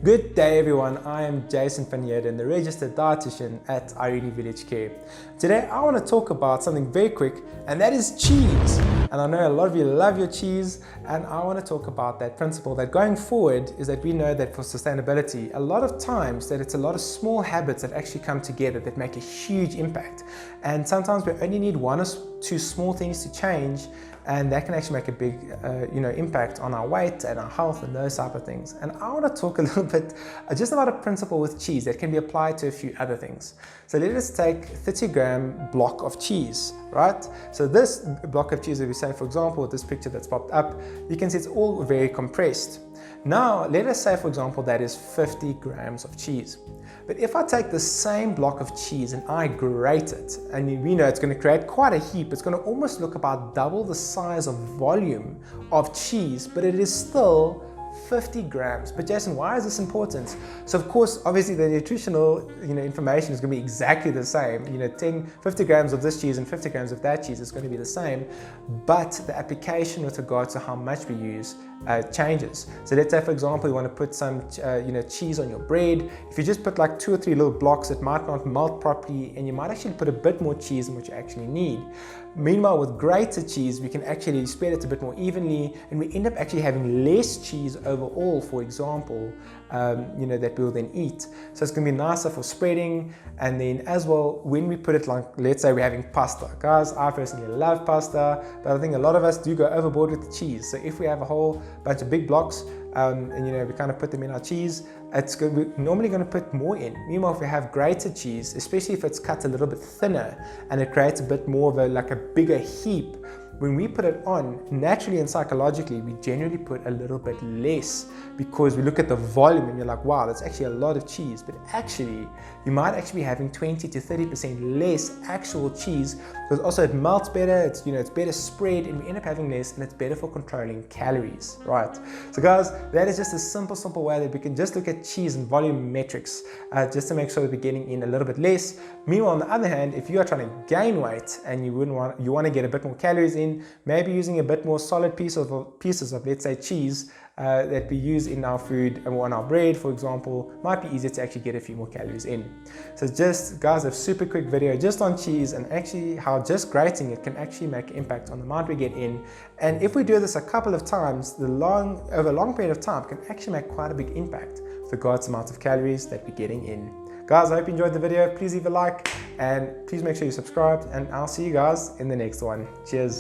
Good day everyone, I am Jason van Heerden, the registered dietitian at Irene Village Care. Today I want to talk about something very quick, and that is cheese. And I know a lot of you love your cheese, and I want to talk about that principle that going forward is that we know that for sustainability, a lot of times that it's a lot of small habits that actually come together that make a huge impact. And sometimes we only need one or two small things to change, and that can actually make a big impact on our weight and our health and those type of things. And I want to talk a little bit just about a principle with cheese that can be applied to a few other things. So let us take 30-gram block of cheese, right? So this block of cheese, if we say, for example, with this picture that's popped up, you can see it's all very compressed. Now, let us say, for example, that is 50 grams of cheese. But if I take the same block of cheese and I grate it, and we know it's going to create quite a heap, it's going to almost look about double the size of volume of cheese, but it is still 50 grams. But Jason, why is this important? So of course, obviously the nutritional information is going to be exactly the same. 50 grams of this cheese and 50 grams of that cheese is going to be the same, but the application with regard to how much we use changes. So let's say, for example, you want to put some cheese on your bread. If you just put like 2 or 3 little blocks, it might not melt properly, and you might actually put a bit more cheese than what you actually need. Meanwhile, with grated cheese, we can actually spread it a bit more evenly, and we end up actually having less cheese overall, for example, that we'll then eat. So it's going to be nicer for spreading. And then as well, when we put it, like, let's say we're having pasta. Guys, I personally love pasta, but I think a lot of us do go overboard with the cheese. So if we have a whole bunch of big blocks, and we kind of put them in our cheese, we're normally going to put more in. Meanwhile, if we have grated cheese, especially if it's cut a little bit thinner and it creates a bit more of a bigger heap, when we put it on, naturally and psychologically, we generally put a little bit less, because we look at the volume and you're like, wow, that's actually a lot of cheese. But actually, you might actually be having 20 to 30% less actual cheese, because also it melts better, it's better spread, and we end up having less, and it's better for controlling calories, right? So guys, that is just a simple way that we can just look at cheese and volume metrics, just to make sure that we're getting in a little bit less. Meanwhile, on the other hand, if you are trying to gain weight and you want to get a bit more calories in, maybe using a bit more solid pieces of let's say cheese that we use in our food and on our bread, for example, might be easier to actually get a few more calories in. So just, guys, a super quick video just on cheese, and actually how just grating it can actually make an impact on the amount we get in. And if we do this a couple of times, over a long period of time, can actually make quite a big impact with regards to the amount of calories that we're getting in. Guys, I hope you enjoyed the video. Please leave a like, and please make sure you subscribe, and I'll see you guys in the next one. Cheers.